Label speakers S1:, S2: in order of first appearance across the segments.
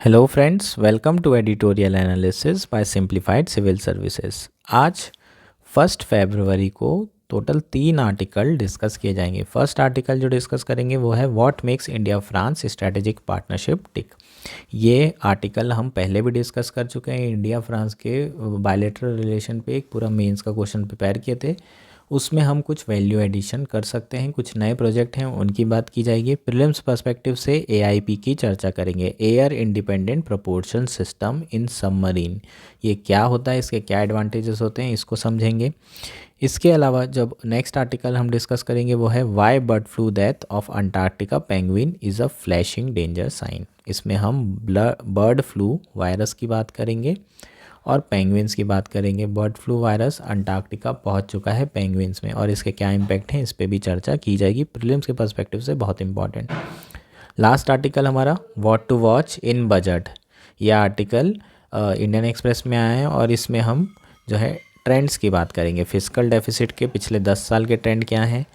S1: Hello friends, welcome to editorial analysis by simplified civil services. आज 1 फरवरी को total 3 article discuss किए जाएंगे। First article जो डिस्कस करेंगे वो है what makes India France strategic partnership tick. ये आर्टिकल हम पहले भी डिस्कस कर चुके हैं। इंडिया फ्रांस के बायलैटरल रिलेशन पे एक पूरा मेंस का क्वेश्चन प्रिपेयर किए थे। उसमें हम कुछ वैल्यू एडिशन कर सकते हैं, कुछ नए प्रोजेक्ट हैं उनकी बात की जाएगी। प्रीलिम्स पर्सपेक्टिव से एआईपी की चर्चा करेंगे, air independent proportion system in submarine. ये क्या होता है, इसके क्या एडवांटेजेस होते हैं, इसको समझेंगे। इसके अलावा जब नेक्स्ट आर्टिकल हम डिस्कस करेंगे वो है why bird flu death of Antarctica penguin is a flashing danger sign. इसमें हम बर्ड फ्लू वायरस की बात करेंगे और पेंगुइन्स की बात करेंगे। बर्ड फ्लू वायरस अंटार्कटिका पहुंच चुका है पेंगुइन्स में और इसके क्या इम्पैक्ट हैं इस पर भी चर्चा की जाएगी। प्रीलिम्स के पर्सपेक्टिव से बहुत इंपॉर्टेंट। लास्ट आर्टिकल हमारा what to watch in budget. यह आर्टिकल इंडियन एक्सप्रेस में आया है और इसमें हम जो है ट्रेंड्स की बात करेंगे। फिस्कल डेफिसिट के पिछले 10 साल के ट्रेंड क्या हैं,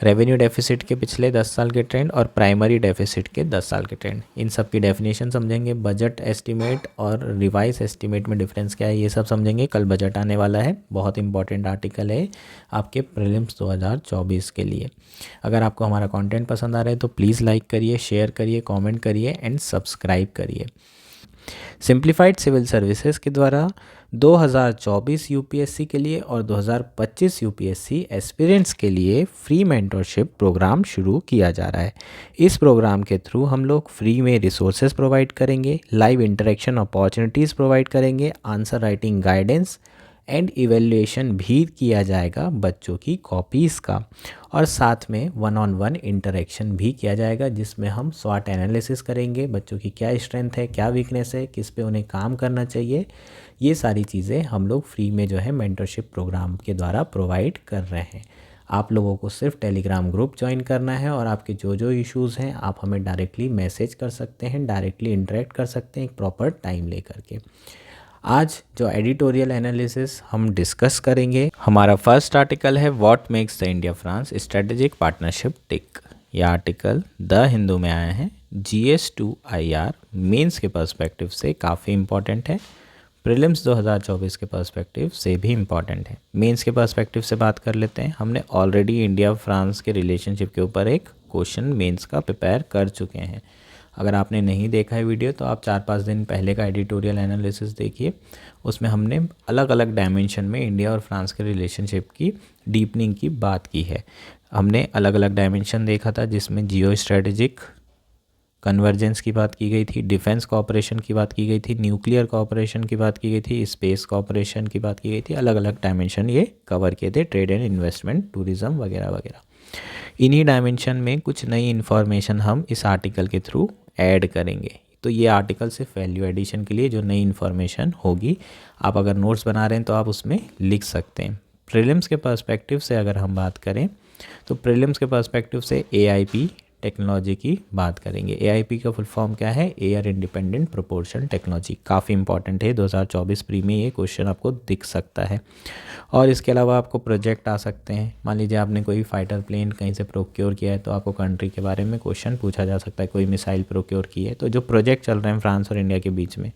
S1: रेवेन्यू डेफिसिट के पिछले 10 साल के ट्रेंड और प्राइमरी डेफिसिट के 10 साल के ट्रेंड, इन सब की डेफिनेशन समझेंगे। बजट एस्टीमेट और रिवाइज एस्टीमेट में डिफरेंस क्या है ये सब समझेंगे। कल बजट आने वाला है, बहुत इंपॉर्टेंट आर्टिकल है आपके प्रीलिम्स 2024 के लिए। अगर आपको हमारा कंटेंट पसंद आ रहा है तो प्लीज़ लाइक करिए, शेयर करिए, कमेंट करिए एंड सब्सक्राइब करिए। सिंप्लीफाइड सिविल सर्विसेज के द्वारा 2024 यूपीएससी के लिए और 2025 यूपीएससी एस्पिरेंट्स के लिए फ्री मेंटरशिप प्रोग्राम शुरू किया जा रहा है। इस प्रोग्राम के थ्रू हम लोग फ्री में रिसोर्सेज प्रोवाइड करेंगे, लाइव इंटरेक्शन अपॉर्चुनिटीज़ प्रोवाइड करेंगे, answer writing guidance and evaluation भी किया जाएगा बच्चों की कॉपीज़ का, और साथ में 1-on-1 इंटरेक्शन भी किया जाएगा जिसमें हम स्वॉट एनालिसिस करेंगे, बच्चों की क्या स्ट्रेंथ है, क्या वीकनेस है, किस पे उन्हें काम करना चाहिए। ये सारी चीज़ें हम लोग फ्री में जो है मेंटरशिप प्रोग्राम के द्वारा प्रोवाइड कर रहे हैं। आप लोगों को सिर्फ टेलीग्राम ग्रुप ज्वाइन करना है और आपके जो जो इश्यूज़ हैं आप हमें डायरेक्टली मैसेज कर सकते हैं, डायरेक्टली इंटरेक्ट कर सकते हैं एक प्रॉपर टाइम ले करके। आज जो एडिटोरियल एनालिसिस हम डिस्कस करेंगे, हमारा फर्स्ट आर्टिकल है what makes the India France strategic partnership tick. यह आर्टिकल द हिंदू में आया है। GS2IR मेंस के पर्सपेक्टिव से काफ़ी इंपॉर्टेंट है, प्रीलिम्स 2024 के पर्सपेक्टिव से भी इम्पॉर्टेंट है। मेंस के पर्सपेक्टिव से बात कर लेते हैं। हमने ऑलरेडी इंडिया फ्रांस के रिलेशनशिप के ऊपर एक क्वेश्चन मेंस का प्रिपेयर कर चुके हैं। अगर आपने नहीं देखा है वीडियो तो आप 4-5 दिन पहले का एडिटोरियल एनालिसिस देखिए। उसमें हमने अलग अलग डायमेंशन में इंडिया और फ्रांस के रिलेशनशिप की डीपनिंग की बात की है। हमने अलग अलग डायमेंशन देखा था जिसमें जियो स्ट्रेटेजिक कन्वर्जेंस की बात की गई थी, डिफेंस कोऑपरेशन की बात की गई थी, न्यूक्लियर कोऑपरेशन की बात की गई थी, स्पेस कोऑपरेशन की बात की गई थी। अलग अलग डायमेंशन ये कवर किए थे, ट्रेड एंड इन्वेस्टमेंट, टूरिज्म वगैरह वगैरह। इन्हीं डायमेंशन में कुछ नई इन्फॉर्मेशन हम इस आर्टिकल के थ्रू ऐड करेंगे। तो ये आर्टिकल सिर्फ वैल्यू एडिशन के लिए जो नई इन्फॉर्मेशन होगी, आप अगर नोट्स बना रहे हैं तो आप उसमें लिख सकते हैं। प्रीलिम्स के पर्सपेक्टिव से अगर हम बात करें तो प्रीलिम्स के पर्सपेक्टिव से एआईपी टेक्नोलॉजी की बात करेंगे। एआईपी का फुल फॉर्म क्या है, एयर इंडिपेंडेंट प्रोपोर्शन टेक्नोलॉजी। काफ़ी इंपॉर्टेंट है, 2024 प्री में ये क्वेश्चन आपको दिख सकता है। और इसके अलावा आपको प्रोजेक्ट आ सकते हैं। मान लीजिए आपने कोई फाइटर प्लेन कहीं से प्रोक्योर किया है तो आपको कंट्री के बारे में क्वेश्चन पूछा जा सकता है। कोई मिसाइल प्रोक्योर की है तो जो प्रोजेक्ट चल रहे हैं फ्रांस और इंडिया के बीच में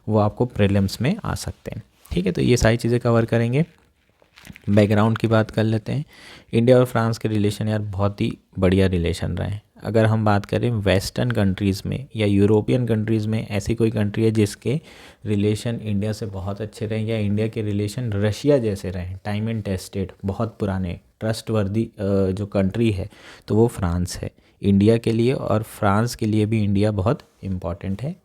S1: वो आपको प्रीलिम्स में आ सकते हैं। ठीक है, तो ये सारी चीज़ें कवर करेंगे। बैकग्राउंड की बात कर लेते हैं। इंडिया और फ्रांस के रिलेशन यार बहुत ही बढ़िया रिलेशन रहे हैं। अगर हम बात करें वेस्टर्न कंट्रीज़ में या यूरोपियन कंट्रीज़ में ऐसी कोई कंट्री है जिसके रिलेशन इंडिया से बहुत अच्छे रहे या इंडिया के रिलेशन रशिया जैसे रहे, टाइम एंड टेस्टेड, बहुत पुराने ट्रस्टवर्दी जो कंट्री है तो वो फ्रांस है इंडिया के लिए, और फ्रांस के लिए भी इंडिया बहुत इम्पॉर्टेंट है।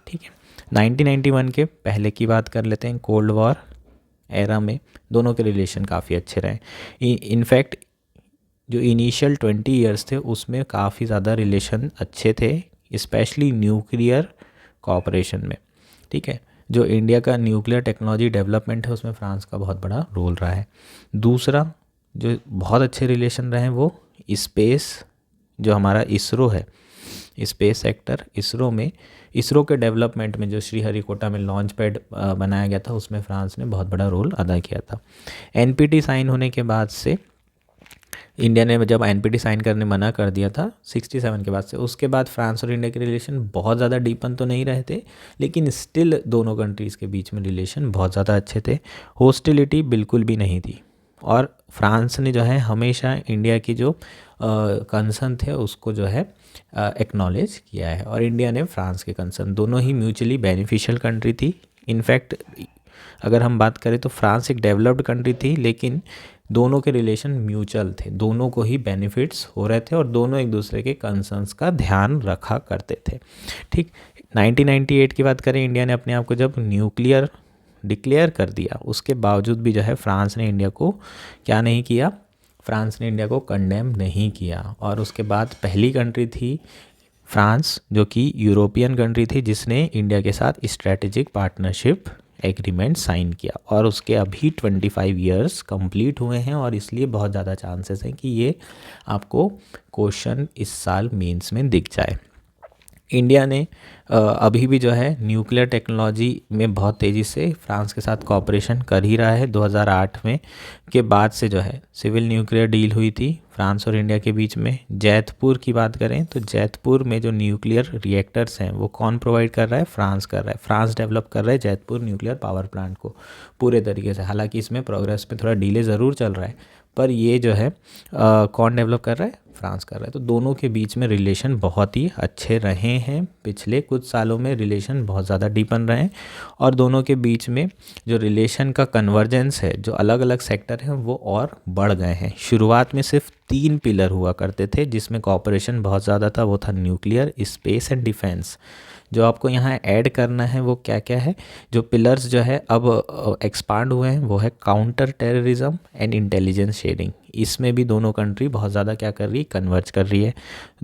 S1: ठीक है, 1991 के पहले की बात कर लेते हैं। कोल्ड वॉर एरा में दोनों के रिलेशन काफ़ी अच्छे रहे। इनफैक्ट जो इनिशियल 20 ईयर्स थे उसमें काफ़ी ज़्यादा रिलेशन अच्छे थे, स्पेशली न्यूक्लियर कोऑपरेशन में। ठीक है, जो इंडिया का न्यूक्लियर टेक्नोलॉजी डेवलपमेंट है उसमें फ्रांस का बहुत बड़ा रोल रहा है। दूसरा जो बहुत अच्छे रिलेशन रहे हैं वो स्पेस, जो हमारा इसरो है, स्पेस सेक्टर, इसरो के डेवलपमेंट में जो श्रीहरिकोटा में लॉन्च पैड बनाया गया था उसमें फ्रांस ने बहुत बड़ा रोल अदा किया था। एनपीटी साइन होने के बाद से इंडिया ने जब एनपीटी साइन करने मना कर दिया था 67 के बाद से, उसके बाद फ्रांस और इंडिया के रिलेशन बहुत ज़्यादा डीपन तो नहीं रहे थे, लेकिन स्टिल दोनों कंट्रीज़ के बीच में रिलेशन बहुत ज़्यादा अच्छे थे, हॉस्टिलिटी बिल्कुल भी नहीं थी। और फ्रांस ने जो है हमेशा इंडिया की जो कंसर्न थे उसको जो है एक्नॉलेज किया है, और इंडिया ने फ्रांस के कंसर्न, दोनों ही म्यूचुअली बेनिफिशियल कंट्री थी। इनफैक्ट अगर हम बात करें तो फ्रांस एक डेवलप्ड कंट्री थी, लेकिन दोनों के रिलेशन म्यूचुअल थे, दोनों को ही बेनिफिट्स हो रहे थे और दोनों एक दूसरे के कंसर्न्स का ध्यान रखा करते थे। ठीक, 1998 की बात करें, इंडिया ने अपने आप को जब न्यूक्लियर डिक्लेयर कर दिया, उसके बावजूद भी जो है फ्रांस ने इंडिया को क्या नहीं किया, फ्रांस ने इंडिया को कंडेम नहीं किया। और उसके बाद पहली कंट्री थी फ्रांस जो कि यूरोपियन कंट्री थी जिसने इंडिया के साथ स्ट्रेटेजिक पार्टनरशिप एग्रीमेंट साइन किया, और उसके अभी 25 ईयर्स कंप्लीट हुए हैं, और इसलिए बहुत ज़्यादा चांसेस हैं कि ये आपको क्वेश्चन इस साल मेंस में दिख जाए। इंडिया ने अभी भी जो है न्यूक्लियर टेक्नोलॉजी में बहुत तेज़ी से फ्रांस के साथ कॉपरेशन कर ही रहा है। 2008 में के बाद से जो है सिविल न्यूक्लियर डील हुई थी फ्रांस और इंडिया के बीच में। जैतपुर की बात करें तो जैतपुर में जो न्यूक्लियर रिएक्टर्स हैं वो कौन प्रोवाइड कर रहा है, फ्रांस कर रहा है। फ्रांस डेवलप कर रहा है जैतपुर न्यूक्लियर पावर प्लांट को पूरे तरीके से। हालांकि इसमें प्रोग्रेस में थोड़ा डिले ज़रूर चल रहा है, पर ये जो है कौन डेवलप कर रहा है, फ्रांस कर रहा है। तो दोनों के बीच में रिलेशन बहुत ही अच्छे रहे हैं, पिछले कुछ सालों में रिलेशन बहुत ज़्यादा डीपन रहे हैं, और दोनों के बीच में जो रिलेशन का कन्वर्जेंस है, जो अलग अलग सेक्टर हैं वो और बढ़ गए हैं। शुरुआत में सिर्फ 3 पिलर हुआ करते थे जिसमें कॉपरेशन बहुत ज़्यादा था, वो था न्यूक्लियर, स्पेस एंड डिफेंस। जो आपको यहाँ ऐड करना है वो क्या क्या है, जो पिलर्स जो है अब एक्सपांड हुए हैं वो है counter terrorism and intelligence sharing. इसमें भी दोनों कंट्री बहुत ज़्यादा क्या कर रही है, कन्वर्ज कर रही है।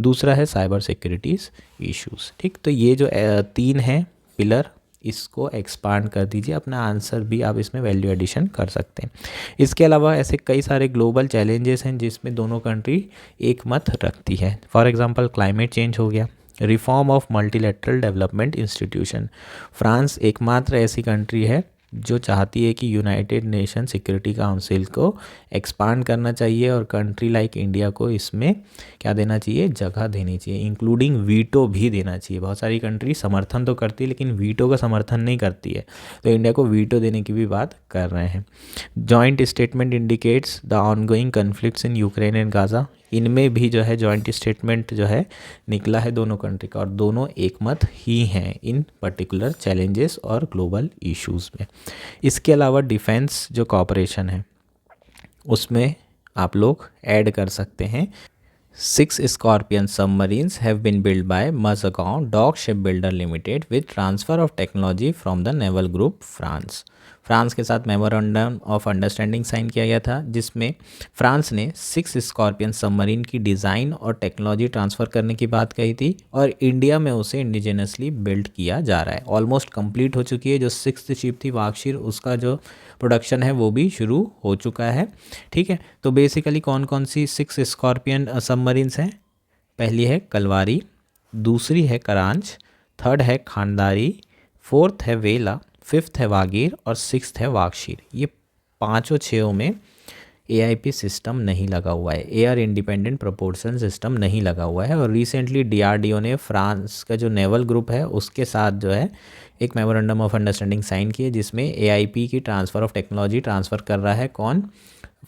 S1: दूसरा है साइबर सिक्योरिटीज़ इश्यूज़। ठीक, तो ये जो 3 हैं पिलर, इसको एक्सपांड कर दीजिए, अपना आंसर भी आप इसमें वैल्यू एडिशन कर सकते हैं। इसके अलावा ऐसे कई सारे ग्लोबल चैलेंजेस हैं जिसमें दोनों कंट्री एक मत रखती है। फॉर एग्जांपल क्लाइमेट चेंज हो गया, reform of multilateral development institution. France एकमात्र ऐसी कंट्री है जो चाहती है कि यूनाइटेड नेशन सिक्योरिटी काउंसिल को एक्सपांड करना चाहिए, और कंट्री लाइक इंडिया को इसमें क्या देना चाहिए, जगह देनी चाहिए, इंक्लूडिंग वीटो भी देना चाहिए। बहुत सारी कंट्री समर्थन तो करती है लेकिन वीटो का समर्थन नहीं करती है, तो इंडिया को वीटो देने की भी बात कर रहे हैं। Joint statement indicates the ongoing conflicts in Ukraine and Gaza. इनमें भी जो है जॉइंट स्टेटमेंट जो है निकला है दोनों कंट्री का, और दोनों एक मत ही हैं इन पर्टिकुलर चैलेंजेस और ग्लोबल इश्यूज़ में। इसके अलावा डिफेंस जो कॉपरेशन है उसमें आप लोग ऐड कर सकते हैं 6 Scorpion submarines have been built by Mazagon Dock Shipbuilder Limited with transfer of technology from the Naval Group France। France के साथ मेमोरेंडम ऑफ अंडरस्टैंडिंग साइन किया गया था जिसमें फ्रांस ने 6 स्कॉर्पियन सबमरीन की डिज़ाइन और टेक्नोलॉजी ट्रांसफ़र करने की बात कही थी, और इंडिया में उसे इंडिजिनसली बिल्ड किया जा रहा है। ऑलमोस्ट कंप्लीट हो चुकी है। जो 6th शिप थी वाक्षीर, उसका जो प्रोडक्शन है वो भी शुरू हो चुका है। ठीक है, तो बेसिकली कौन कौन सी 6 स्कॉर्पियन सबमरीन्स हैं, पहली है कलवारी, दूसरी है करांच, थर्ड है खानदारी, फोर्थ है वेला, 5th है वागीर और 6th है वाक्षीर। ये पाँचों 6 में AIP सिस्टम नहीं लगा हुआ है, एयर इंडिपेंडेंट प्रोपोर्शन सिस्टम नहीं लगा हुआ है। और रिसेंटली DRDO ने फ्रांस का जो नेवल ग्रुप है उसके साथ जो है एक मेमोरेंडम ऑफ अंडरस्टैंडिंग साइन की है जिसमें AIP की ट्रांसफ़र ऑफ टेक्नोलॉजी ट्रांसफ़र कर रहा है कौन,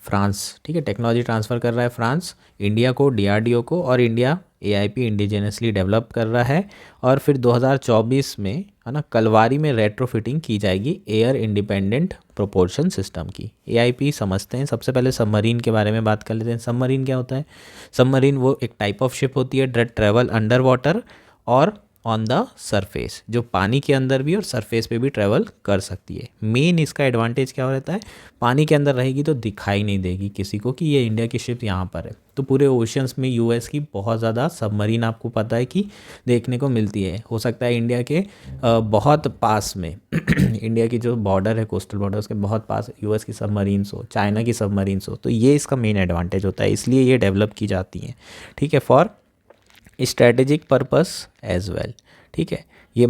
S1: फ्रांस। ठीक है, टेक्नोलॉजी ट्रांसफ़र कर रहा है फ्रांस इंडिया को, DRDO को, और इंडिया AIP इंडिजिनसली डेवलप कर रहा है। और फिर 2024 में है ना कलवारी में रेट्रोफिटिंग की जाएगी एयर इंडिपेंडेंट प्रोपोर्शन सिस्टम की। AIP समझते हैं। सबसे पहले सबमरीन के बारे में बात कर लेते हैं। सबमरीन क्या होता है, सबमरीन वो एक टाइप ऑफ शिप होती है दैट ट्रेवल अंडर वाटर और ऑन द सरफेस, जो पानी के अंदर भी और सरफेस पे भी ट्रैवल कर सकती है। मेन इसका एडवांटेज क्या रहता है, पानी के अंदर रहेगी तो दिखाई नहीं देगी किसी को कि ये इंडिया की शिप यहाँ पर है। तो पूरे ओशियंस में US की बहुत ज़्यादा सबमरीन आपको पता है कि देखने को मिलती है। हो सकता है इंडिया के बहुत पास में इंडिया की जो बॉर्डर है, कोस्टल बॉर्डर, उसके बहुत पास US की सबमरीन्स हो, चाइना की सबमरीन्स हो, तो ये इसका मेन एडवांटेज होता है, इसलिए ये डेवलप की जाती हैं। ठीक है, for strategic purpose as well. ठीक है, ये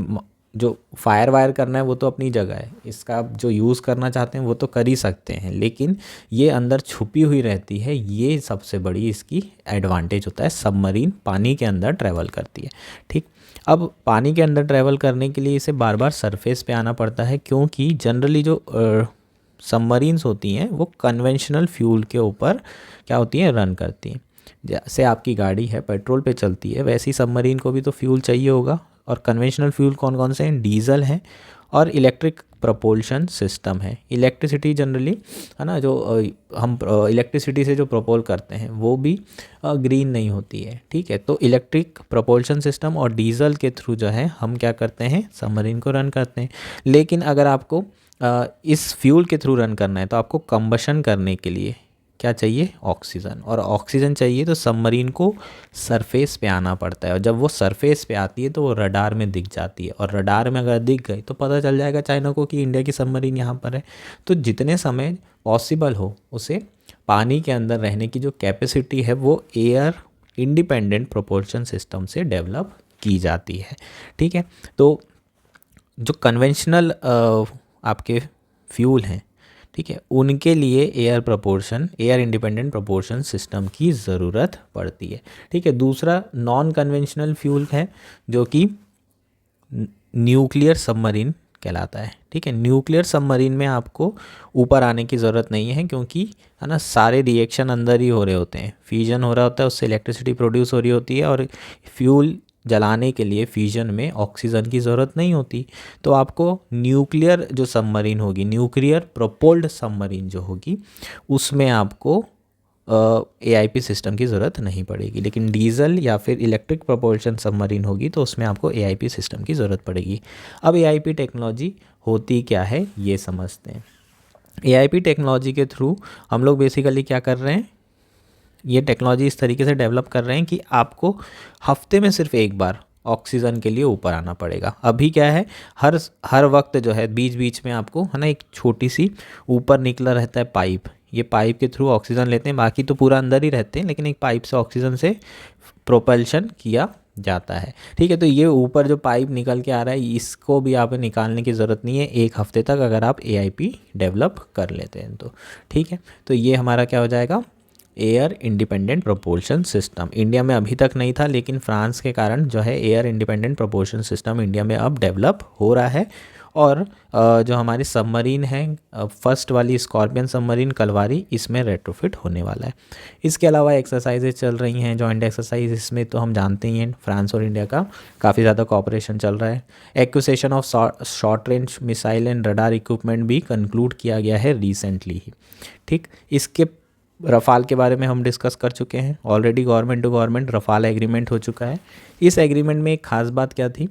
S1: जो फायर वायर करना है वो तो अपनी जगह है, इसका आप जो यूज़ करना चाहते हैं वो तो कर ही सकते हैं, लेकिन ये अंदर छुपी हुई रहती है, ये सबसे बड़ी इसकी एडवांटेज होता है। सबमरीन पानी के अंदर ट्रैवल करती है, ठीक। अब पानी के अंदर ट्रैवल करने के लिए इसे बार बार सरफेस पे आना पड़ता है, क्योंकि जनरली जो सबमरीन्स होती हैं वो कन्वेंशनल फ्यूल के ऊपर क्या होती हैं, रन करती हैं। जैसे आपकी गाड़ी है पेट्रोल पे चलती है, वैसे ही सबमरीन को भी तो फ्यूल चाहिए होगा। और कन्वेंशनल फ्यूल कौन कौन से हैं, डीजल हैं और इलेक्ट्रिक प्रपोल्शन सिस्टम है। इलेक्ट्रिसिटी जनरली है ना, जो हम इलेक्ट्रिसिटी से जो प्रपोल करते हैं वो भी ग्रीन नहीं होती है, ठीक है। तो इलेक्ट्रिक प्रपोल्शन सिस्टम और डीजल के थ्रू जो है हम क्या करते हैं, सबमरीन को रन करते हैं। लेकिन अगर आपको इस फ्यूल के थ्रू रन करना है तो आपको कंबशन करने के लिए क्या चाहिए, ऑक्सीजन। और ऑक्सीजन चाहिए तो सबमरीन को सरफेस पे आना पड़ता है, और जब वो सरफेस पे आती है तो वो रडार में दिख जाती है, और रडार में अगर दिख गई तो पता चल जाएगा चाइना को कि इंडिया की सबमरीन यहाँ पर है। तो जितने समय पॉसिबल हो उसे पानी के अंदर रहने की जो कैपेसिटी है वो एयर इंडिपेंडेंट प्रोपोल्शन सिस्टम से डेवलप की जाती है, ठीक है। तो जो कन्वेंशनल आपके फ्यूल हैं, ठीक है, उनके लिए एयर इंडिपेंडेंट प्रोपोर्शन सिस्टम की ज़रूरत पड़ती है, ठीक है। दूसरा नॉन कन्वेंशनल फ्यूल है जो कि न्यूक्लियर सबमरीन कहलाता है, ठीक है। न्यूक्लियर सबमरीन में आपको ऊपर आने की ज़रूरत नहीं है, क्योंकि है ना सारे रिएक्शन अंदर ही हो रहे होते हैं, फ्यूजन हो रहा होता है, उससे इलेक्ट्रिसिटी प्रोड्यूस हो रही होती है, और फ्यूल जलाने के लिए फ्यूजन में ऑक्सीजन की ज़रूरत नहीं होती। तो आपको न्यूक्लियर जो सबमरीन होगी, न्यूक्लियर प्रोपोल्ड सबमरीन जो होगी, उसमें आपको एआईपी सिस्टम की ज़रूरत नहीं पड़ेगी। लेकिन डीजल या फिर इलेक्ट्रिक प्रोपोल्शन सबमरीन होगी तो उसमें आपको एआईपी सिस्टम की ज़रूरत पड़ेगी। अब एआईपी टेक्नोलॉजी होती क्या है ये समझते हैं। एआईपी टेक्नोलॉजी के थ्रू हम लोग बेसिकली क्या कर रहे हैं, ये टेक्नोलॉजी इस तरीके से डेवलप कर रहे हैं कि आपको हफ्ते में सिर्फ एक बार ऑक्सीजन के लिए ऊपर आना पड़ेगा। अभी क्या है, हर वक्त जो है बीच बीच में आपको है ना एक छोटी सी ऊपर निकला रहता है पाइप, ये पाइप के थ्रू ऑक्सीजन लेते हैं, बाकी तो पूरा अंदर ही रहते हैं, लेकिन एक पाइप से ऑक्सीजन से प्रोपल्शन किया जाता है, ठीक है। तो ये ऊपर जो पाइप निकल के आ रहा है इसको भी आप निकालने की ज़रूरत नहीं है एक हफ्ते तक, अगर आप एआईपी डेवलप कर लेते हैं तो, ठीक है। तो ये हमारा क्या हो जाएगा, air independent propulsion system. India में अभी तक नहीं था, लेकिन फ्रांस के कारण जो है air independent propulsion system India में अब डेवलप हो रहा है। और जो हमारी सबमरीन है फर्स्ट वाली स्कॉर्पियन सबमरीन कलवारी, इसमें रेट्रोफिट होने वाला है। इसके अलावा एक्सरसाइजेज चल रही हैं जॉइंट एक्सरसाइज, इसमें तो हम जानते ही हैं फ्रांस और इंडिया का काफ़ी ज़्यादा कॉपरेशन चल रहा है। Acquisition of short range missile and radar equipment भी कंक्लूड किया गया है रिसेंटली ही, ठीक। इसके रफ़ाल के बारे में हम डिस्कस कर चुके हैं already, government to government Rafale agreement हो चुका है। इस एग्रीमेंट में एक खास बात क्या थी,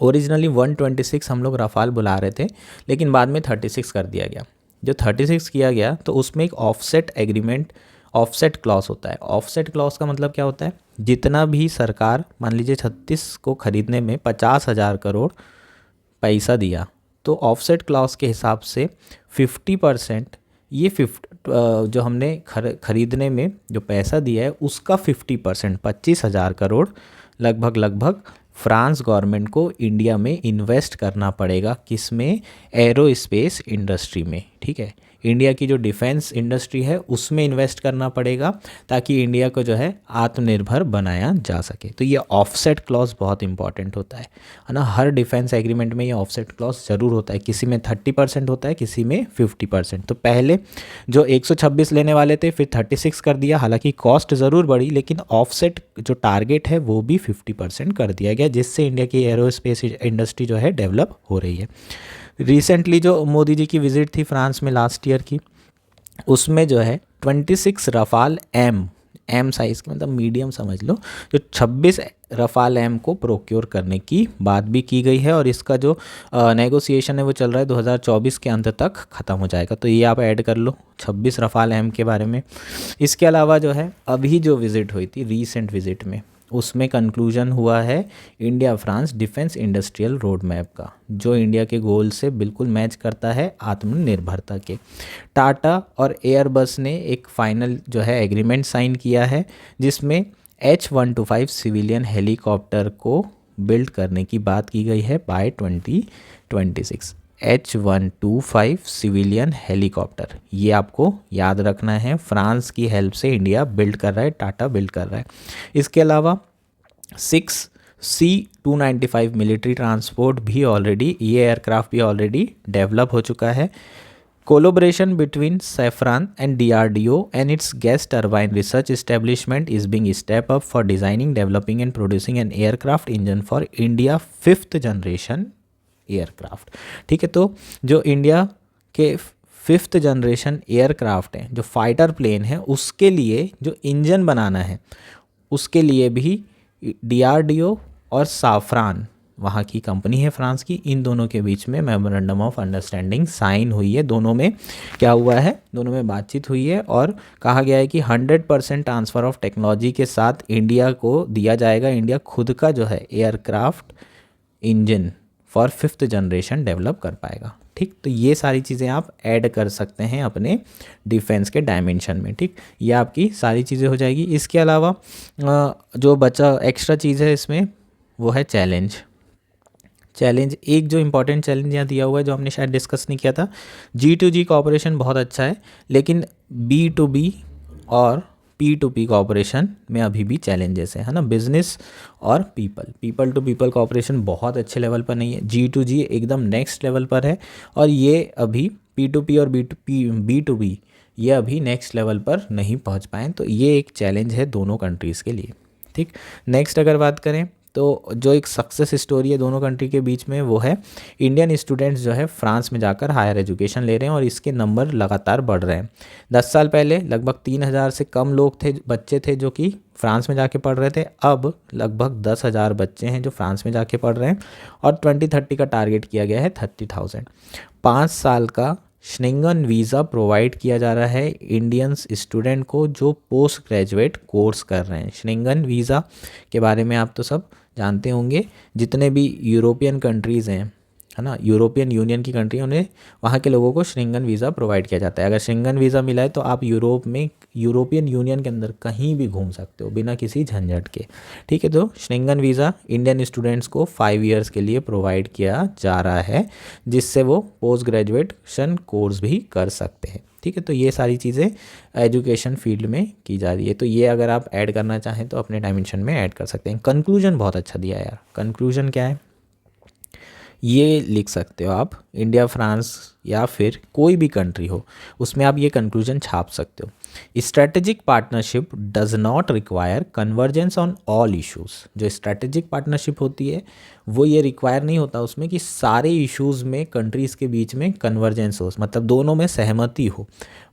S1: ओरिजिनली 126 हम लोग रफ़ाल बुला रहे थे, लेकिन बाद में 36 कर दिया गया। जो 36 किया गया तो उसमें एक ऑफसेट एग्रीमेंट, ऑफसेट क्लॉज होता है। ऑफसेट क्लॉज का मतलब क्या होता है, जितना भी सरकार मान लीजिए 36 को ख़रीदने में 50,000 करोड़ पैसा दिया, तो ऑफसेट क्लॉज के हिसाब से 50%, ये जो हमने खरीदने में जो पैसा दिया है उसका 50%, 25,000 करोड़ लगभग फ्रांस गवर्नमेंट को इंडिया में इन्वेस्ट करना पड़ेगा, किसमें, एरोस्पेस इंडस्ट्री में, ठीक है। इंडिया की जो डिफेंस इंडस्ट्री है उसमें इन्वेस्ट करना पड़ेगा, ताकि इंडिया को जो है आत्मनिर्भर बनाया जा सके। तो ये ऑफसेट क्लॉज बहुत इंपॉर्टेंट होता है ना, हर डिफेंस एग्रीमेंट में ये ऑफसेट क्लॉज ज़रूर होता है, किसी में 30% होता है, किसी में 50%। तो पहले जो 126 लेने वाले थे फिर 36 कर दिया, हालांकि कॉस्ट ज़रूर बढ़ी, लेकिन ऑफसेट जो टारगेट है वो भी 50% कर दिया गया, जिससे इंडिया की एरोस्पेस इंडस्ट्री जो है डेवलप हो रही है। रिसेंटली जो मोदी जी की विज़िट थी फ्रांस में लास्ट ईयर की, उसमें जो है 26 रफ़ाल एम साइज़ के, मतलब मीडियम समझ लो, जो 26 रफ़ाल एम को प्रोक्योर करने की बात भी की गई है, और इसका जो नेगोशिएशन है वो चल रहा है 2024 के अंत तक ख़त्म हो जाएगा। तो ये आप ऐड कर लो 26 रफ़ाल एम के बारे में। इसके अलावा जो है अभी जो विज़िट हुई थी रीसेंट विज़िट में, उसमें कंक्लूजन हुआ है India France defence industrial road map का, जो इंडिया के गोल से बिल्कुल मैच करता है आत्मनिर्भरता के। टाटा और एयरबस ने एक फाइनल जो है एग्रीमेंट साइन किया है, जिसमें H125 सिविलियन हेलीकॉप्टर को बिल्ड करने की बात की गई है बाय 2026। H125 सिविलियन हेलीकॉप्टर, ये आपको याद रखना है, फ्रांस की हेल्प से इंडिया बिल्ड कर रहा है, टाटा बिल्ड कर रहा है। इसके अलावा 6C-295 मिलिट्री ट्रांसपोर्ट भी ऑलरेडी, ये एयरक्राफ्ट भी ऑलरेडी डेवलप हो चुका है। Collaboration between Safran and DRDO and its gas turbine research establishment is being stepped up for designing, developing and producing an aircraft engine for India 5th generation aircraft. ठीक है, तो जो India के 5th generation aircraft हैं, जो fighter plane है, उसके लिए जो इंजन बनाना है, उसके लिए भी DRDO और साफ्रान, वहाँ की कंपनी है फ्रांस की, इन दोनों के बीच में मेमोरेंडम ऑफ अंडरस्टैंडिंग साइन हुई है। दोनों में क्या हुआ है, दोनों में बातचीत हुई है और कहा गया है कि 100% ट्रांसफ़र ऑफ टेक्नोलॉजी के साथ इंडिया को दिया जाएगा। इंडिया खुद का जो है aircraft engine for 5th generation develop कर पाएगा। ठीक, तो ये सारी चीज़ें आप ऐड कर सकते हैं अपने डिफेंस के डायमेंशन में। ठीक, ये आपकी सारी चीज़ें हो जाएगी। इसके अलावा जो बचा एक्स्ट्रा चीज़ है इसमें, वो है चैलेंज। एक जो इम्पॉर्टेंट चैलेंज यहाँ दिया हुआ है, जो हमने शायद डिस्कस नहीं किया था, G2G कॉपरेशन बहुत अच्छा है, लेकिन B2B और P2P कॉपरेशन में अभी भी चैलेंजेस है ना। बिजनेस और पीपल टू पीपल कॉपरेशन बहुत अच्छे लेवल पर नहीं है, G2G एकदम नेक्स्ट लेवल पर है, और ये अभी P2P और B2B ये अभी नेक्स्ट लेवल पर नहीं पहुंच पाए, तो ये एक चैलेंज है दोनों कंट्रीज़ के लिए। ठीक, नेक्स्ट अगर बात करें तो जो एक सक्सेस स्टोरी है दोनों कंट्री के बीच में, वो है इंडियन स्टूडेंट्स जो है फ्रांस में जाकर हायर एजुकेशन ले रहे हैं और इसके नंबर लगातार बढ़ रहे हैं। 10 साल पहले लगभग 3000 से कम लोग थे, बच्चे थे जो कि फ्रांस में जाके पढ़ रहे थे। अब लगभग 10,000 बच्चे हैं जो फ्रांस में जाके पढ़ रहे हैं और 2030 का टारगेट किया गया है 30,000। 5 साल का शेंगन वीज़ा प्रोवाइड किया जा रहा है इंडियंस स्टूडेंट को जो पोस्ट ग्रेजुएट कोर्स कर रहे हैं। शेंगन वीज़ा के बारे में आप तो सब जानते होंगे, जितने भी यूरोपियन कंट्रीज़ हैं, है ना, यूरोपियन यूनियन की कंट्री, उन्हें वहाँ के लोगों को शेंगन वीज़ा प्रोवाइड किया जाता है। अगर शेंगन वीज़ा मिला है तो आप यूरोप में, यूरोपियन यूनियन के अंदर कहीं भी घूम सकते हो बिना किसी झंझट के। ठीक है, तो शेंगन वीज़ा इंडियन स्टूडेंट्स को 5 ईयर्स के लिए प्रोवाइड किया जा रहा है, जिससे वो पोस्ट ग्रेजुएशन कोर्स भी कर सकते हैं। ठीक है, तो ये सारी चीज़ें एजुकेशन फील्ड में की जा रही है, तो ये अगर आप ऐड करना चाहें तो अपने डायमेंशन में ऐड कर सकते हैं। कंक्लूजन बहुत अच्छा दिया यार। कंक्लूजन क्या है, ये लिख सकते हो आप, इंडिया फ्रांस या फिर कोई भी कंट्री हो उसमें आप ये कंक्लूजन छाप सकते हो। Strategic partnership does not require convergence on all issues. जो स्ट्रेटेजिक पार्टनरशिप होती है वो ये रिक्वायर नहीं होता उसमें कि सारे इश्यूज़ में कंट्रीज़ के बीच में कन्वर्जेंस हो, मतलब दोनों में सहमति हो,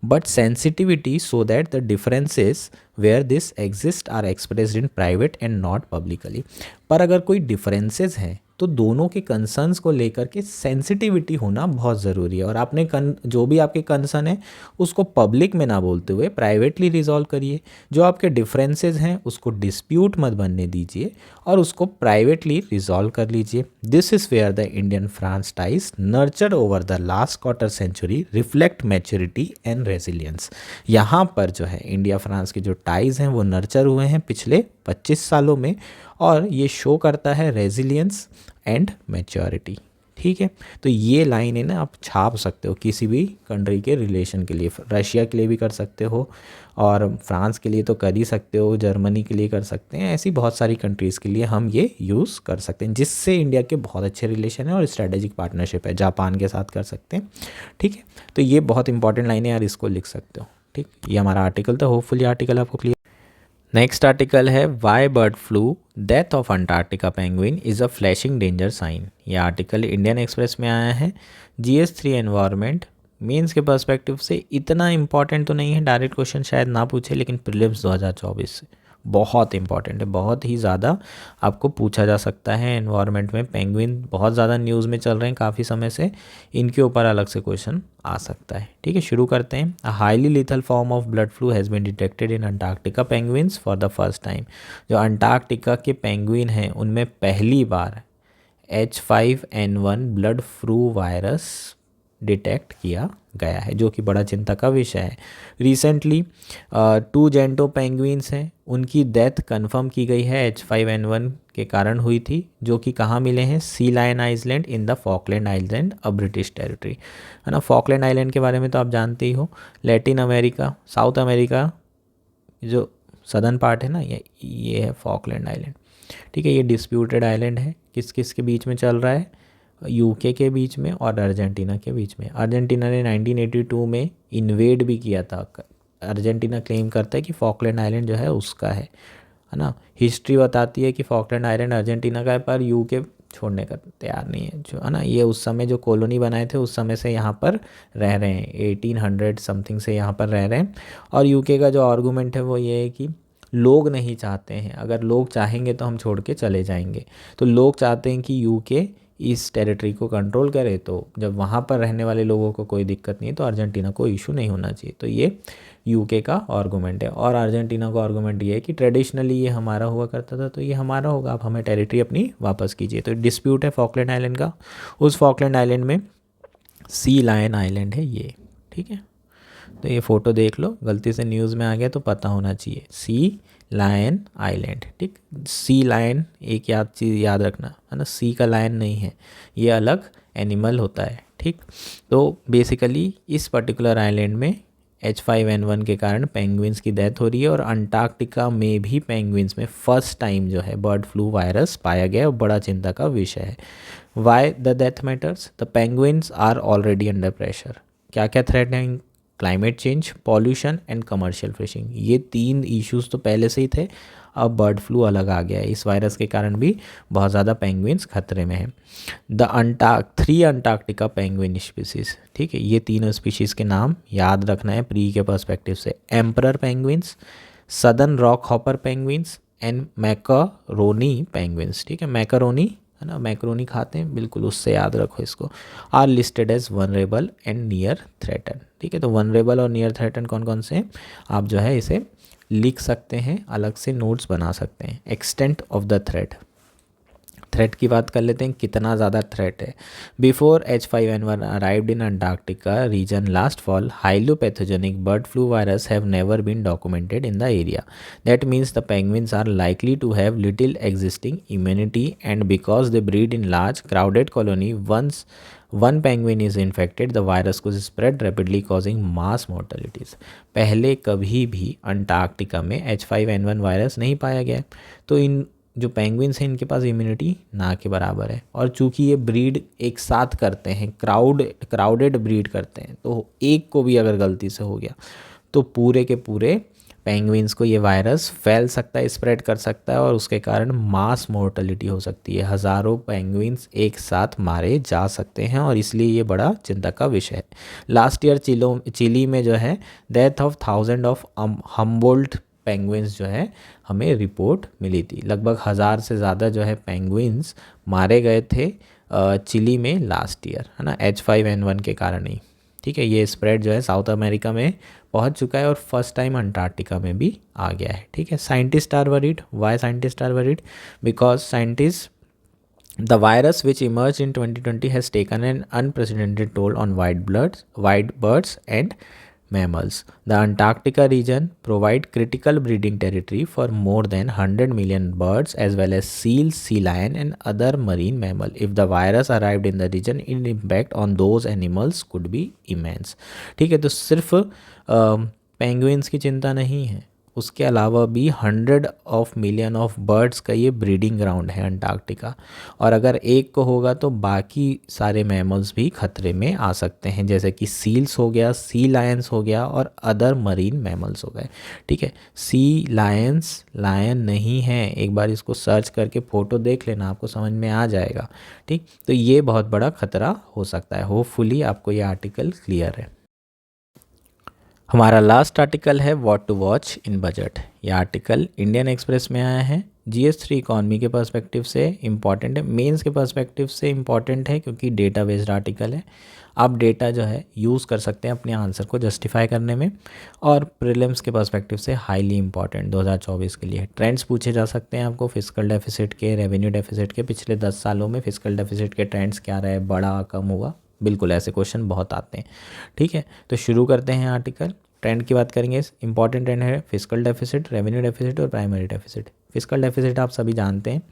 S1: but sensitivity so that the differences where this exist are expressed in private and not publicly. पर अगर कोई डिफरेंसेस हैं तो दोनों के कंसर्न्स को लेकर के सेंसिटिविटी होना बहुत ज़रूरी है, और आपने जो भी आपके कंसर्न है उसको पब्लिक में ना बोलते हुए प्राइवेटली रिजॉल्व करिए। जो आपके डिफरेंसेस हैं उसको डिस्प्यूट मत बनने दीजिए और उसको प्राइवेटली रिजॉल्व कर लीजिए। This is where the Indian France ties nurtured over the last quarter century reflect maturity and resilience. यहाँ पर जो है इंडिया फ्रांस के जो टाइज़ हैं वो नर्चर हुए हैं पिछले 25 सालों में, और ये शो करता है रेजिलियंस एंड मैच्योरिटी। ठीक है, तो ये लाइन है ना, आप छाप सकते हो किसी भी कंट्री के रिलेशन के लिए। रशिया के लिए भी कर सकते हो, और फ्रांस के लिए तो कर ही सकते हो, जर्मनी के लिए कर सकते हैं, ऐसी बहुत सारी कंट्रीज़ के लिए हम ये यूज़ कर सकते हैं, जिससे इंडिया के बहुत अच्छे रिलेशन है और स्ट्रेटेजिक पार्टनरशिप है। जापान के साथ कर सकते हैं। ठीक है, तो ये बहुत इंपॉर्टेंट लाइन है यार, इसको लिख सकते हो। ठीक, ये हमारा आर्टिकल था, होपफुली आर्टिकल आपको क्लियर। नेक्स्ट आर्टिकल है why bird flu death of Antarctica penguin is a flashing danger sign. यह आर्टिकल इंडियन एक्सप्रेस में आया है। GS3 एनवायरनमेंट मेंस के पर्सपेक्टिव से इतना इंपॉर्टेंट तो नहीं है, डायरेक्ट क्वेश्चन शायद ना पूछे, लेकिन प्रीलिम्स 2024 से बहुत इंपॉर्टेंट है, बहुत ही ज़्यादा आपको पूछा जा सकता है। एनवायरनमेंट में पेंगुइन बहुत ज़्यादा न्यूज़ में चल रहे हैं काफ़ी समय से, इनके ऊपर अलग से क्वेश्चन आ सकता है। ठीक है, शुरू करते हैं। A highly lethal form of blood flu has been detected in Antarctica penguins for the first time. जो अंटार्कटिका के पेंगुइन हैं उनमें पहली बार H5N1 blood flu virus detect किया गया है, जो कि बड़ा चिंता का विषय है। रिसेंटली 2 जेंटो पेंगुइन्स हैं, उनकी डेथ कंफर्म की गई है H5N1 के कारण हुई थी, जो कि कहाँ मिले हैं, sea lion island in the Falkland island, a British territory, है ना। फॉकलैंड आइलैंड के बारे में तो आप जानते ही हो, लैटिन अमेरिका, साउथ अमेरिका जो सदर्न पार्ट है ना, ये है फॉकलैंड आइलैंड, ठीक है। ये डिस्प्यूटेड आइलैंड है, किस किस के बीच में चल रहा है, यूके के बीच में और अर्जेंटीना के बीच में। अर्जेंटीना ने 1982 में इन्वेड भी किया था। अर्जेंटीना क्लेम करता है कि फॉकलैंड आइलैंड जो है उसका है ना। हिस्ट्री बताती है कि फॉकलैंड आइलैंड अर्जेंटीना का है, पर यूके छोड़ने का तैयार नहीं है, जो है ना। ये उस समय जो कॉलोनी बनाए थे उस समय से यहाँ पर रह रहे हैं, 1800 समथिंग से यहाँ पर रह रहे हैं। और यूके का जो आर्गूमेंट है वो ये है कि लोग नहीं चाहते हैं, अगर लोग चाहेंगे तो हम छोड़ के चले जाएंगे। तो लोग चाहते हैं कि यूके इस टेरिटरी को कंट्रोल करे, तो जब वहाँ पर रहने वाले लोगों को कोई दिक्कत नहीं है तो अर्जेंटीना को इशू नहीं होना चाहिए। तो ये यूके का आर्गूमेंट है। और अर्जेंटीना का आर्गूमेंट ये है कि ट्रेडिशनली ये हमारा हुआ करता था, तो ये हमारा होगा, आप हमें टेरिटरी अपनी वापस कीजिए। तो डिस्प्यूट है फॉकलैंड आइलैंड का। उस फॉकलैंड आइलैंड में सी लायन आइलैंड है ये, ठीक है। तो ये फ़ोटो देख लो, गलती से न्यूज़ में आ गया तो पता होना चाहिए, सी लायन आइलैंड, ठीक। सी लायन एक चीज़ याद रखना, है ना, सी का लायन नहीं है, ये अलग एनिमल होता है, ठीक। तो बेसिकली इस पर्टिकुलर आइलैंड में H5N1 के कारण पेंगुइन्स की डेथ हो रही है। और अंटार्कटिका में भी पेंगुइन्स में फर्स्ट टाइम जो है बर्ड फ्लू वायरस पाया गया और बड़ा चिंता का विषय है। Why the death matters, the penguins are already under pressure. क्या क्या थ्रेट हैं, climate change, pollution and commercial fishing, ये 3 इश्यूज तो पहले से ही थे, अब बर्ड फ्लू अलग आ गया है। इस वायरस के कारण भी बहुत ज़्यादा पेंगुइन्स खतरे में हैं। द 3 अंटार्कटिका पेंगुइन स्पीसीज, ठीक है, ये तीनों स्पीशीज़ के नाम याद रखना है प्री के पर्सपेक्टिव से, emperor penguins, southern rock hopper penguins and macaroni penguins, ठीक है। मैकरोनी, है ना, मैक्रोनी खाते हैं, बिल्कुल उससे याद रखो इसको। Are listed as vulnerable and near threatened, ठीक है। तो वनरेबल और नियर थ्रेटन कौन कौन से हैं, आप जो है इसे लिख सकते हैं, अलग से नोट्स बना सकते हैं। Extent of the threat, threat की बात कर लेते हैं, कितना ज़्यादा थ्रेट है। Before H5N1 arrived in Antarctica region last fall, highly pathogenic bird flu virus have never been documented in the area. That means the penguins are likely to have little existing immunity and because they breed in large crowded colony, once one penguin is infected the virus could spread rapidly causing mass mortalities। पहले कभी भी Antarctica में H5N1 virus नहीं पाया गया, तो इन जो penguins हैं इनके पास इम्यूनिटी ना के बराबर है। और चूंकि ये ब्रीड एक साथ करते हैं, क्राउडेड ब्रीड करते हैं, तो एक को भी अगर गलती से हो गया तो पूरे के पूरे पेंगुइन्स को ये वायरस फैल सकता है, स्प्रेड कर सकता है और उसके कारण मास मोर्टलिटी हो सकती है। हज़ारों पेंगुइन्स एक साथ मारे जा सकते हैं और इसलिए ये बड़ा चिंता का विषय है। लास्ट ईयर चिली में जो है death of 1000 of Humboldt penguins जो है हमें रिपोर्ट मिली थी। लगभग 1000 से ज़्यादा जो है पेंगुइन्स मारे गए थे चिली में लास्ट ईयर, है ना, H5N1 के कारण ही, ठीक है। ये स्प्रेड जो है साउथ अमेरिका में पहुंच चुका है और फर्स्ट टाइम अंटार्कटिका में भी आ गया है, ठीक है। Scientist are worried, why scientist are worried, because scientist the virus which emerge in 2020 has taken an unprecedented toll on wild birds and mammals. The Antarctica region provide critical breeding territory for more than 100 million birds as well as seals, sea lion and other marine mammal. If the virus arrived in the region, its impact on those animals could be immense. ठीक है, तो सिर्फ penguins की चिंता नहीं है, उसके अलावा भी 100 ऑफ मिलियन ऑफ बर्ड्स का ये ब्रीडिंग ग्राउंड है अंटार्कटिका। और अगर एक को होगा तो बाकी सारे मैमल्स भी खतरे में आ सकते हैं, जैसे कि सील्स हो गया, सी लायंस हो गया और अदर मरीन मैमल्स हो गए, ठीक है। सी लायंस लायन नहीं है, एक बार इसको सर्च करके फ़ोटो देख लेना, आपको समझ में आ जाएगा, ठीक। तो ये बहुत बड़ा खतरा हो सकता है। होपफुली आपको ये आर्टिकल क्लियर है। हमारा लास्ट आर्टिकल है what to watch in budget. ये आर्टिकल इंडियन एक्सप्रेस में आया है। GS3 इकॉनमी के पर्सपेक्टिव से इम्पॉर्टेंट है, मेंस के पर्सपेक्टिव से इम्पॉर्टेंट है क्योंकि डेटा बेस्ड आर्टिकल है। आप डेटा जो है यूज़ कर सकते हैं अपने आंसर को जस्टिफाई करने में। और प्रीलिम्स के पर्सपेक्टिव से हाईली इंपॉर्टेंट 2024 के लिए ट्रेंड्स पूछे जा सकते हैं आपको, फिस्कल डेफिसिट के, रेवेन्यू डेफिसिट के, पिछले 10 सालों में फिस्कल डेफिसिट के ट्रेंड्स क्या रहे, बड़ा कम हुआ, बिल्कुल ऐसे क्वेश्चन बहुत आते हैं। ठीक है, तो शुरू करते हैं आर्टिकल। ट्रेंड की बात करेंगे। इंपॉर्टेंट ट्रेंड है फिस्कल डेफिसिट, रेवेन्यू डेफिसिट और प्राइमरी डेफिसिट। फिस्कल डेफिसिट आप सभी जानते हैं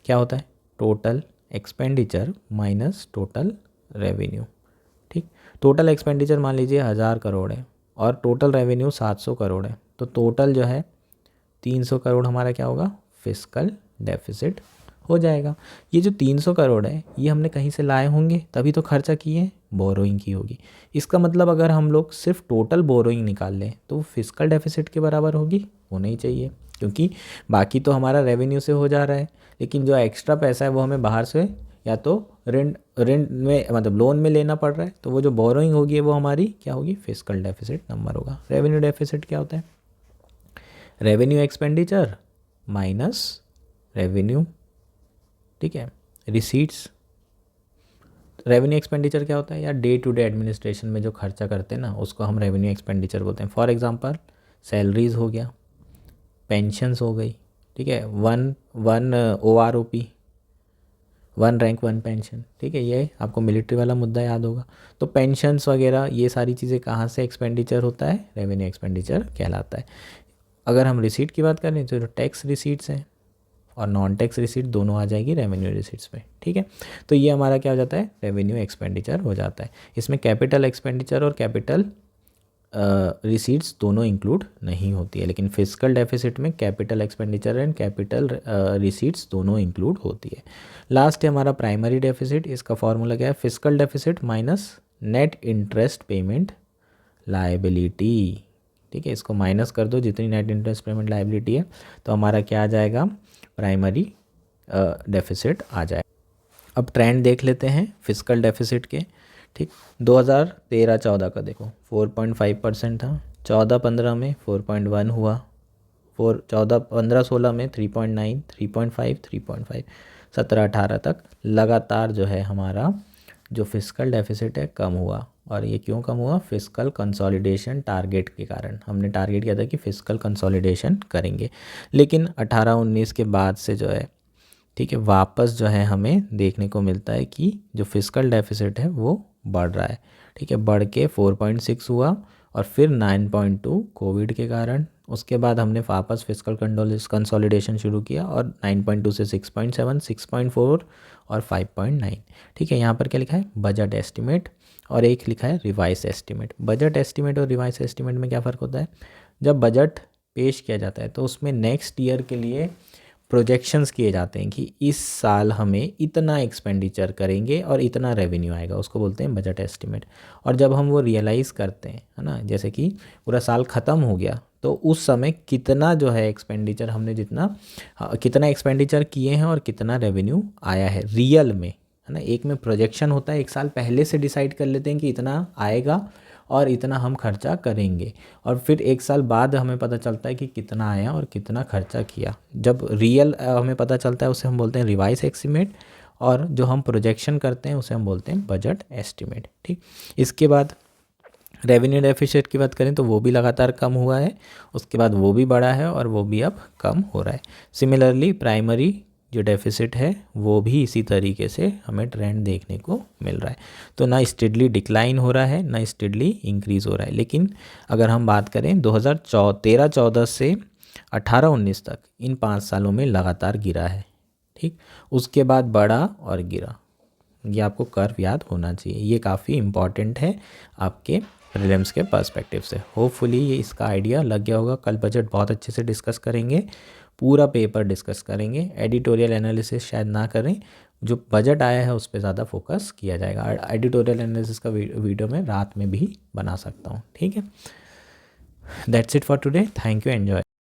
S1: क्या होता है, total expenditure minus total revenue. ठीक, टोटल एक्सपेंडिचर मान लीजिए 1000 करोड़ है और टोटल रेवेन्यू 700 करोड़ है, तो टोटल जो है 300 करोड़ हमारा क्या होगा, फिस्कल डेफिसिट हो जाएगा। ये जो 300 करोड़ है ये हमने कहीं से लाए होंगे तभी तो खर्चा किए, बोरोइंग की होगी। इसका मतलब अगर हम लोग सिर्फ टोटल बोरोइंग निकाल लें तो वो फिस्कल डेफिसिट के बराबर होगी, होना ही चाहिए, क्योंकि बाकी तो हमारा रेवेन्यू से हो जा रहा है, लेकिन जो एक्स्ट्रा पैसा है वो हमें बाहर से या तो रेंट में मतलब लोन में लेना पड़ रहा है, तो वो जो बोरोइंग होगी वो हमारी क्या होगी, फिस्कल डेफिसिट नंबर होगा। रेवेन्यू डेफिसिट क्या होता है, रेवेन्यू एक्सपेंडिचर माइनस रेवेन्यू, ठीक है, रिसीट्स। रेवेन्यू एक्सपेंडिचर क्या होता है यार, डे टू डे एडमिनिस्ट्रेशन में जो खर्चा करते हैं ना उसको हम रेवेन्यू एक्सपेंडिचर बोलते हैं। फॉर एग्जांपल सैलरीज हो गया, पेंशन्स हो गई, ठीक है, one one OROP, one rank one pension, ठीक है, ये आपको मिलिट्री वाला मुद्दा याद होगा। तो पेंशन्स वगैरह ये सारी चीज़ें कहाँ से एक्सपेंडिचर होता है, रेवेन्यू एक्सपेंडिचर कहलाता है। अगर हम रिसीट की बात करें तो टैक्स रिसीट्स हैं और नॉन टैक्स रिसीट दोनों आ जाएगी रेवेन्यू रिसीट्स में। ठीक है, तो ये हमारा क्या हो जाता है, रेवेन्यू एक्सपेंडिचर हो जाता है। इसमें कैपिटल एक्सपेंडिचर और कैपिटल रिसीट्स दोनों इंक्लूड नहीं होती है, लेकिन फिस्कल डेफिसिट में capital expenditure and capital receipts दोनों इंक्लूड होती है। लास्ट है हमारा प्राइमरी डेफिसिट। इसका फॉर्मूला क्या है, fiscal deficit minus net interest payment liability. ठीक है, इसको माइनस कर दो जितनी नेट इंटरेस्ट पेमेंट लायबिलिटी है, तो हमारा क्या आ जाएगा, प्राइमरी डेफिसिट आ जाए। अब ट्रेंड देख लेते हैं फिस्कल डेफिसिट के। ठीक, 2013-14 का देखो 4.5% था, 14-15 में 4.1 हुआ, 14-15-16 में 3.9, 3.5, 3.5, 17-18 तक लगातार जो है हमारा जो फिस्कल डेफिसिट है कम हुआ। और ये क्यों कम हुआ, फिस्कल कंसोलिडेशन टारगेट के कारण। हमने टारगेट किया था कि फिस्कल कंसोलिडेशन करेंगे, लेकिन 18-19 के बाद से जो है, ठीक है, वापस जो है हमें देखने को मिलता है कि जो फिस्कल डेफिसिट है वो बढ़ रहा है। ठीक है, बढ़ के 4.6 हुआ और फिर 9.2 कोविड के कारण। उसके बाद हमने वापस फिस्कल कंसोलिडेशन शुरू किया और 9.2 से 6.7, 6.4 और 5.9। ठीक है, यहाँ पर क्या लिखा है, बजट एस्टिमेट, और एक लिखा है रिवाइज एस्टिमेट। बजट एस्टिमेट और रिवाइज एस्टिमेट में क्या फ़र्क होता है, जब बजट पेश किया जाता है तो उसमें नेक्स्ट ईयर के लिए प्रोजेक्शंस किए जाते हैं कि इस साल हमें इतना एक्सपेंडिचर करेंगे और इतना रेवेन्यू आएगा, उसको बोलते हैं बजट एस्टिमेट। और जब हम वो रियलाइज़ करते हैं, है ना, जैसे कि पूरा साल ख़त्म हो गया तो उस समय कितना जो है एक्सपेंडिचर हमने कितना एक्सपेंडिचर किए हैं और कितना रेवेन्यू आया है रियल में, है ना। एक में प्रोजेक्शन होता है, एक साल पहले से डिसाइड कर लेते हैं कि इतना आएगा और इतना हम खर्चा करेंगे, और फिर एक साल बाद हमें पता चलता है कि कितना आया और कितना खर्चा किया। जब रियल हमें पता चलता है उसे हम बोलते हैं रिवाइज एस्टिमेट, और जो हम प्रोजेक्शन करते हैं उसे हम बोलते हैं बजट एस्टिमेट। ठीक, इसके बाद रेवेन्यू डेफिसिट की बात करें तो वो भी लगातार कम हुआ है, उसके बाद वो भी बढ़ा है और वो भी अब कम हो रहा है। सिमिलरली प्राइमरी जो डेफिसिट है वो भी इसी तरीके से हमें ट्रेंड देखने को मिल रहा है। तो ना स्टेडली डिक्लाइन हो रहा है ना स्टेडली इंक्रीज हो रहा है, लेकिन अगर हम बात करें 2013-14 से 18-19 तक, इन 5 सालों में लगातार गिरा है। ठीक, उसके बाद बढ़ा और गिरा। ये आपको कर्व याद होना चाहिए, ये काफ़ी इम्पॉर्टेंट है आपके प्रीलिम्स के पर्सपेक्टिव से। होपफुली ये इसका आइडिया लग गया होगा। कल बजट बहुत अच्छे से डिस्कस करेंगे, पूरा पेपर डिस्कस करेंगे, एडिटोरियल एनालिसिस शायद ना करें, जो बजट आया है उस पर ज़्यादा फोकस किया जाएगा। एडिटोरियल एनालिसिस का वीडियो मैं रात में भी बना सकता हूँ। ठीक है, that's it for today, thank you, enjoy.